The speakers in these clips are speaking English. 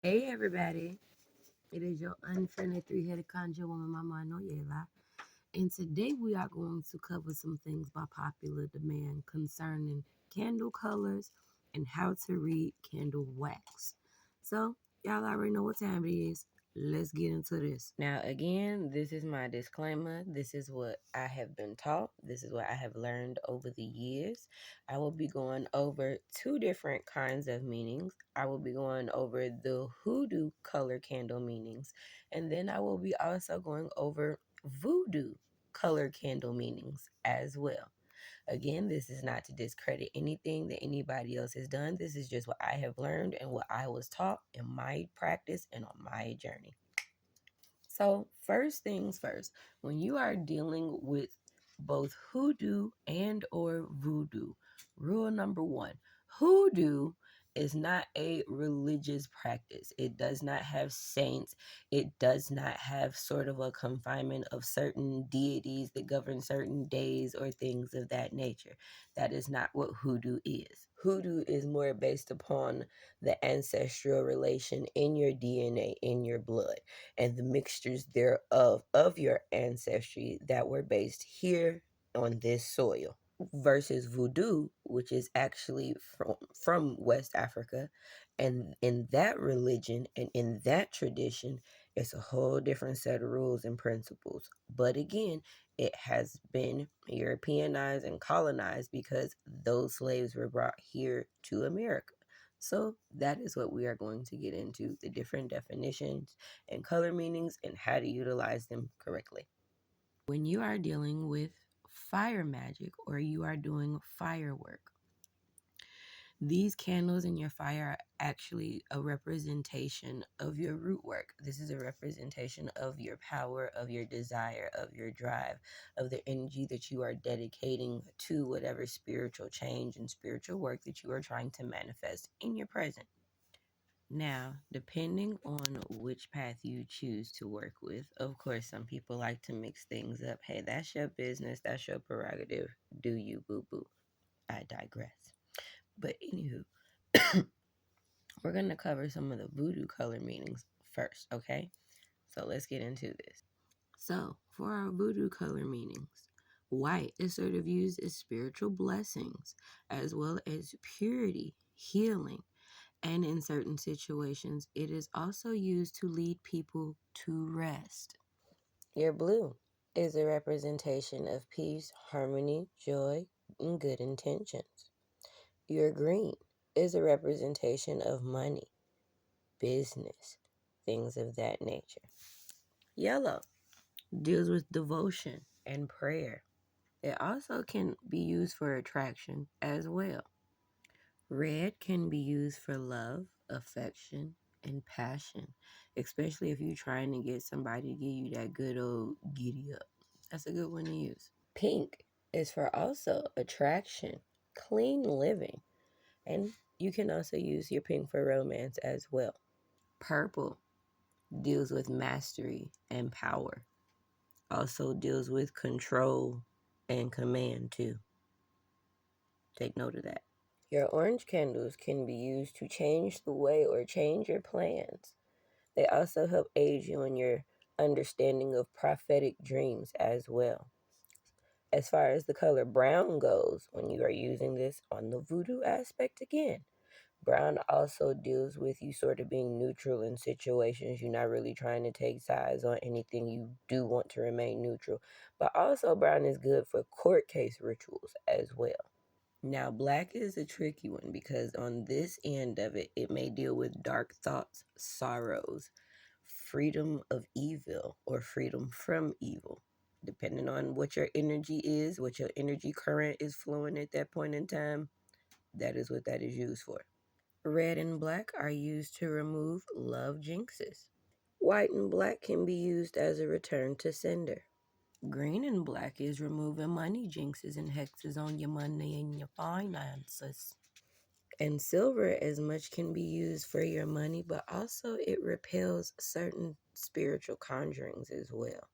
Hey everybody, it is your unfriendly three-headed conjure woman, Mama Noyela, and today we are going to cover some things by popular demand concerning candle colors and how to read candle wax. So, y'all already know what time it is. Let's get into this. Now, again, this is my disclaimer. This is what I have been taught. This is what I have learned over the years. I will be going over two different kinds of meanings. I will be going over the hoodoo color candle meanings, and then I will be also going over voodoo color candle meanings as well. Again, this is not to discredit anything that anybody else has done. This is just what I have learned and what I was taught in my practice and on my journey. So, first things first, when you are dealing with both hoodoo and or voodoo, rule number one, hoodoo is not a religious practice. It does not have saints. It does not have sort of a confinement of certain deities that govern certain days or things of that nature. That is not what hoodoo is. Hoodoo is more based upon the ancestral relation in your DNA, in your blood, and the mixtures thereof of your ancestry that were based here on this soil versus voodoo, which is actually from West Africa. And in that religion and in that tradition, it's a whole different set of rules and principles. But again, it has been Europeanized and colonized because those slaves were brought here to America. So that is what we are going to get into, the different definitions and color meanings and how to utilize them correctly. When you are dealing with fire magic or you are doing firework, these candles in your fire are actually a representation of your root work. This is a representation of your power, of your desire, of your drive, of the energy that you are dedicating to whatever spiritual change and spiritual work that you are trying to manifest in your present. Now, depending on which path you choose to work with, of course, some people like to mix things up. Hey, that's your business, that's your prerogative. Do you, boo boo? I digress. But, anywho, we're going to cover some of the voodoo color meanings first, okay? So, let's get into this. So, for our voodoo color meanings, white is sort of used as spiritual blessings as well as purity, healing, and in certain situations, it is also used to lead people to rest. Your blue is a representation of peace, harmony, joy, and good intentions. Your green is a representation of money, business, things of that nature. Yellow deals with devotion and prayer. It also can be used for attraction as well. Red can be used for love, affection, and passion, especially if you're trying to get somebody to give you that good old giddy up. That's a good one to use. Pink is for also attraction, clean living, and you can also use your pink for romance as well. Purple deals with mastery and power, also deals with control and command too. Take note of that. Your orange candles can be used to change the way or change your plans. They also help aid you in your understanding of prophetic dreams as well. As far as the color brown goes, when you are using this on the voodoo aspect again, brown also deals with you sort of being neutral in situations. You're not really trying to take sides on anything. You do want to remain neutral. But also, brown is good for court case rituals as well. Now, black is a tricky one because on this end of it, it may deal with dark thoughts, sorrows, freedom of evil, or freedom from evil. Depending on what your energy is, what your energy current is flowing at that point in time, that is what that is used for. Red and black are used to remove love jinxes. White and black can be used as a return to sender. Green and black is removing money jinxes and hexes on your money and your finances. And silver as much can be used for your money, but also it repels certain spiritual conjurings as well.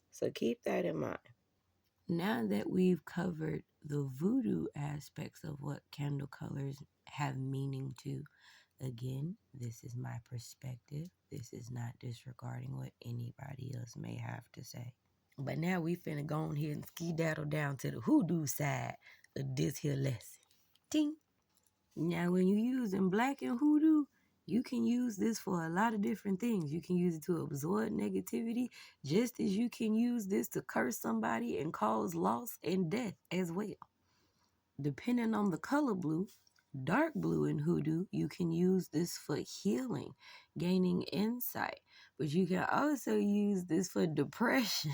So keep that in mind. Now that we've covered the voodoo aspects of what candle colors have meaning to, Again, this is my perspective. This is not disregarding what anybody else may have to say. But now we finna go on here and skedaddle down to the hoodoo side of this here lesson. Ting. Now, when you're using black and hoodoo, you can use this for a lot of different things. You can use it to absorb negativity, just as you can use this to curse somebody and cause loss and death as well. Depending on the color blue, dark blue in hoodoo, you can use this for healing, gaining insight. But you can also use this for depression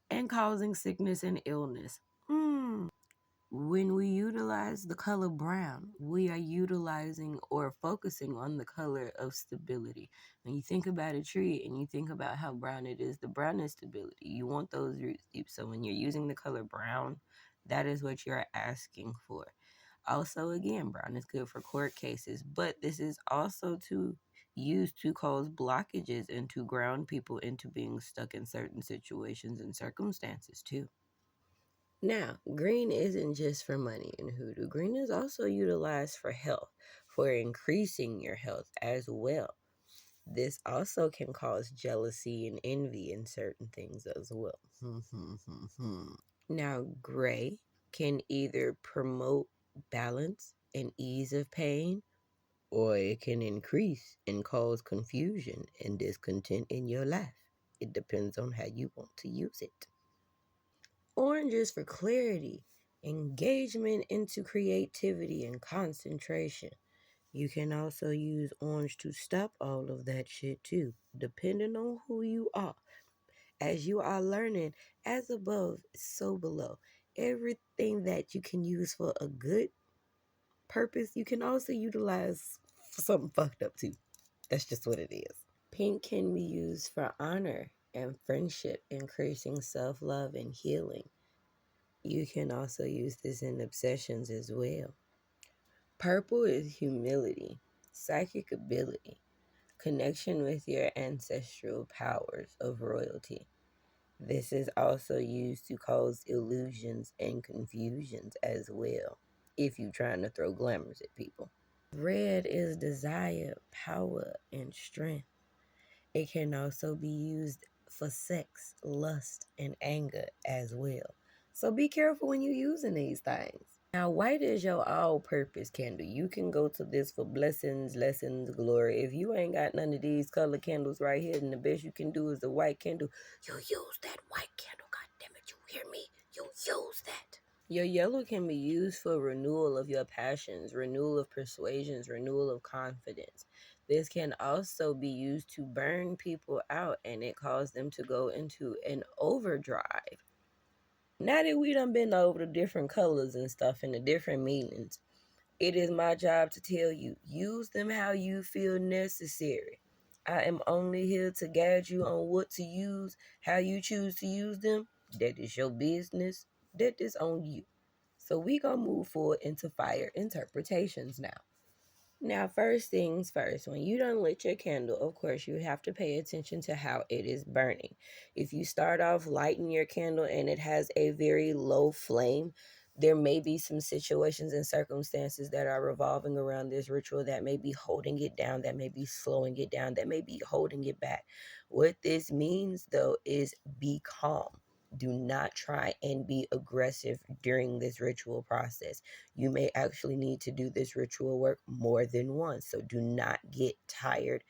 and causing sickness and illness. When we utilize the color brown, we are utilizing or focusing on the color of stability. When you think about a tree and you think about how brown it is, the brown is stability. You want those roots deep. So when you're using the color brown, that is what you're asking for. Also, again, brown is good for court cases, but this is also to use to cause blockages and to ground people into being stuck in certain situations and circumstances too. Now, green isn't just for money in hoodoo. Green is also utilized for health, for increasing your health as well. This also can cause jealousy and envy in certain things as well. Now, gray can either promote balance and ease of pain, or it can increase and cause confusion and discontent in your life. It depends on how you want to use it. Orange is for clarity, engagement into creativity and concentration. You can also use orange to stop all of that shit too, depending on who you are. As you are learning, as above, so below. Everything that you can use for a good purpose, you can also utilize for something fucked up too. That's just what it is. Pink can be used for honor and friendship, increasing self love and healing. You can also use this in obsessions as well. Purple is humility, psychic ability, connection with your ancestral powers of royalty. This is also used to cause illusions and confusions as well, if you're trying to throw glamours at people. Red is desire, power, and strength. It can also be used for sex, lust, and anger as well. So be careful when you're using these things. Now, white is your all-purpose candle. You can go to this for blessings, lessons, glory. If you ain't got none of these color candles right here, then the best you can do is the white candle. You use that white candle, God damn it, you hear me? You use that. Your yellow can be used for renewal of your passions, renewal of persuasions, renewal of confidence. This can also be used to burn people out and it causes them to go into an overdrive. Now that we done been over the different colors and stuff and the different meanings, it is my job to tell you, use them how you feel necessary. I am only here to guide you on what to use, how you choose to use them. That is your business. That is on you. So we gonna move forward into fire interpretations now. Now, first things first, when you don't lit your candle, of course, you have to pay attention to how it is burning. If you start off lighting your candle and it has a very low flame, there may be some situations and circumstances that are revolving around this ritual that may be holding it down, that may be slowing it down, that may be holding it back. What this means, though, is be calm. Do not try and be aggressive during this ritual process. You may actually need to do this ritual work more than once. So do not get tired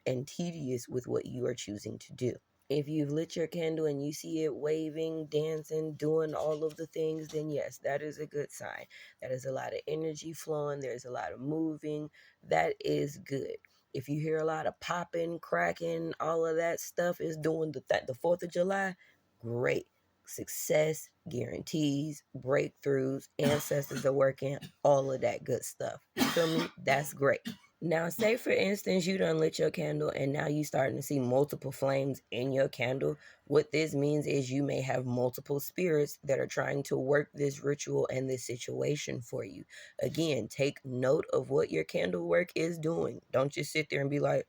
and tedious with what you are choosing to do. If you've lit your candle and you see it waving, dancing, doing all of the things, then yes, that is a good sign. That is a lot of energy flowing. There's a lot of moving. That is good. If you hear a lot of popping, cracking, all of that stuff is doing the 4th of July, great. Success, guarantees, breakthroughs, ancestors are working, all of that good stuff. You feel me? That's great. Now, say for instance, you done lit your candle and now you starting to see multiple flames in your candle. What this means is you may have multiple spirits that are trying to work this ritual and this situation for you. Again, take note of what your candle work is doing. Don't just sit there and be like,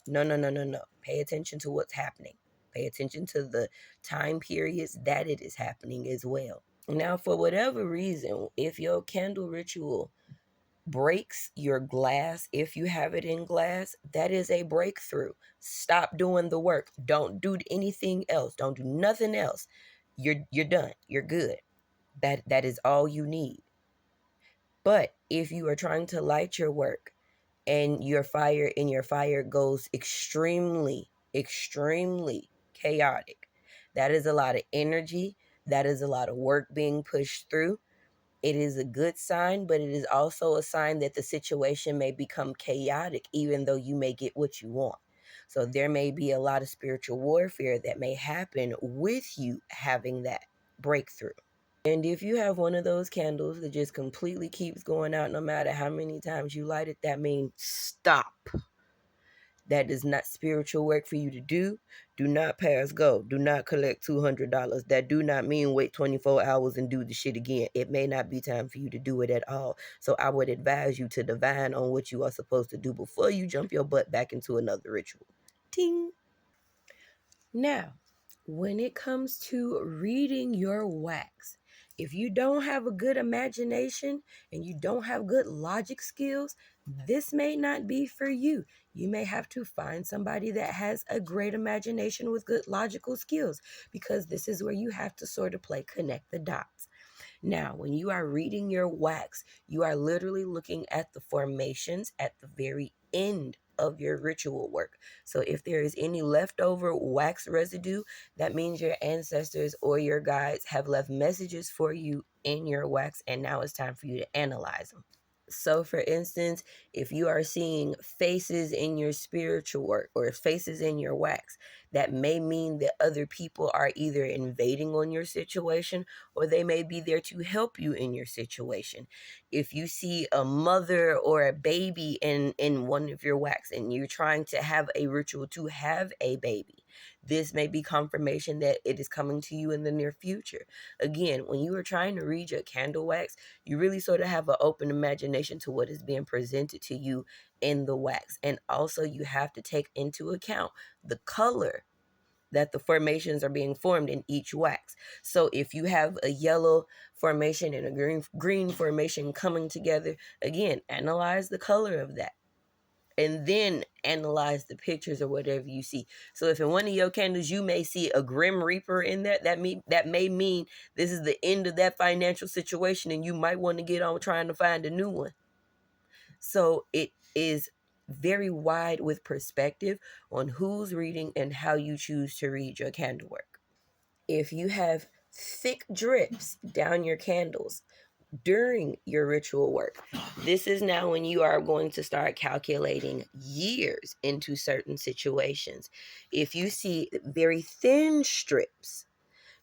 no, no, no, no, no. Pay attention to what's happening. Pay attention to the time periods that it is happening as well. Now, for whatever reason, if your candle ritual breaks your glass, if you have it in glass, that is a breakthrough. Stop doing the work. Don't do anything else. Don't do nothing else. You're done. You're good. That is all you need. But if you are trying to light your work and your fire goes extremely chaotic, that is a lot of energy. That is a lot of work being pushed through. It is a good sign, but it is also a sign that the situation may become chaotic, even though you may get what you want. So there may be a lot of spiritual warfare that may happen with you having that breakthrough. And if you have one of those candles that just completely keeps going out no matter how many times you light it, that means stop. That is not spiritual work for you to do. Do not pass go. Do not collect $200. That do not mean wait 24 hours and do the shit again. It may not be time for you to do it at all. So I would advise you to divine on what you are supposed to do before you jump your butt back into another ritual. Ting. Now, when it comes to reading your wax, if you don't have a good imagination and you don't have good logic skills, this may not be for you. You may have to find somebody that has a great imagination with good logical skills, because this is where you have to sort of play connect the dots. Now, when you are reading your wax, you are literally looking at the formations at the very end of your ritual work. So if there is any leftover wax residue, that means your ancestors or your guides have left messages for you in your wax, and now it's time for you to analyze them. So, for instance, if you are seeing faces in your spiritual work or faces in your wax, that may mean that other people are either invading on your situation or they may be there to help you in your situation. If you see a mother or a baby in one of your wax and you're trying to have a ritual to have a baby, this may be confirmation that it is coming to you in the near future. Again, when you are trying to read your candle wax, you really sort of have an open imagination to what is being presented to you in the wax. And also, you have to take into account the color that the formations are being formed in each wax. So if you have a yellow formation and a green formation coming together, again, analyze the color of that. And then analyze the pictures or whatever you see. So if in one of your candles you may see a Grim Reaper in there, that may mean this is the end of that financial situation, and you might want to get on trying to find a new one. So it is very wide with perspective on who's reading and how you choose to read your candle work. If you have thick drips down your candles during your ritual work, this is now when you are going to start calculating years into certain situations. If you see very thin strips,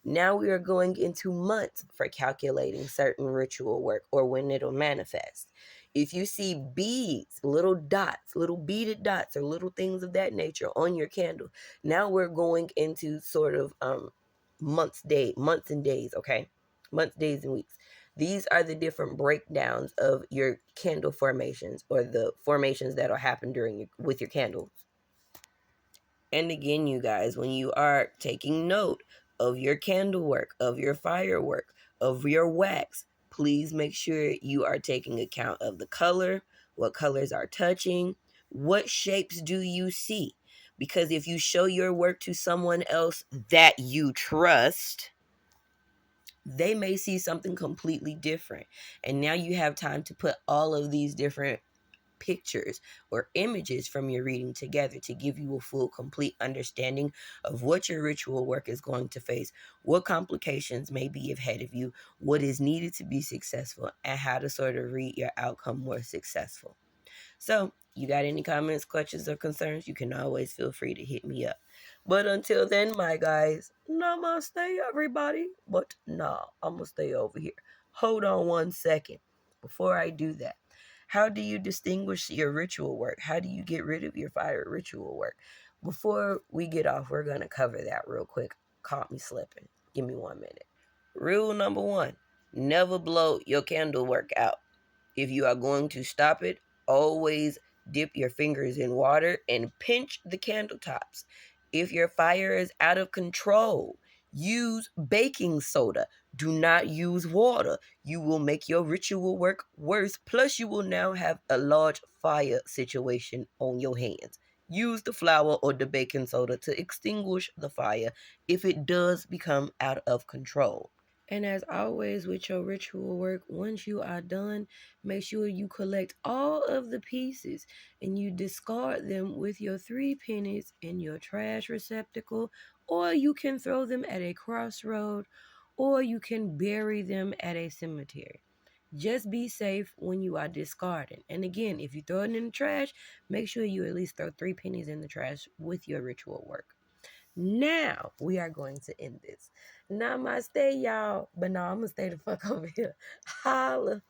now we are going into months for calculating certain ritual work or when it'll manifest. If you see beads, little dots, little beaded dots, or little things of that nature on your candle, now we're going into sort of months and days, okay? Months, days, and weeks. These are the different breakdowns of your candle formations, or the formations that'll happen with your candles. And again, you guys, when you are taking note of your candle work, of your firework, of your wax, please make sure you are taking account of the color, what colors are touching, what shapes do you see? Because if you show your work to someone else that you trust, they may see something completely different. And now you have time to put all of these different pictures or images from your reading together to give you a full, complete understanding of what your ritual work is going to face, what complications may be ahead of you, what is needed to be successful, and how to sort of read your outcome more successful. So, you got any comments, questions, or concerns, you can always feel free to hit me up. But until then, my guys, namaste, everybody. But nah, I'm going to stay over here. Hold on one second. Before I do that, how do you distinguish your ritual work? How do you get rid of your fire ritual work? Before we get off, we're going to cover that real quick. Caught me slipping. Give me 1 minute. Rule number 1, never blow your candle work out. If you are going to stop it, always dip your fingers in water and pinch the candle tops. If your fire is out of control, use baking soda. Do not use water. You will make your ritual work worse. Plus, you will now have a large fire situation on your hands. Use the flour or the baking soda to extinguish the fire if it does become out of control. And as always with your ritual work, once you are done, make sure you collect all of the pieces and you discard them with your 3 pennies in your trash receptacle, or you can throw them at a crossroad, or you can bury them at a cemetery. Just be safe when you are discarding. And again, if you throw it in the trash, make sure you at least throw 3 pennies in the trash with your ritual work. Now we are going to end this. Namaste, y'all. But no, I'm gonna stay the fuck over here. Holla.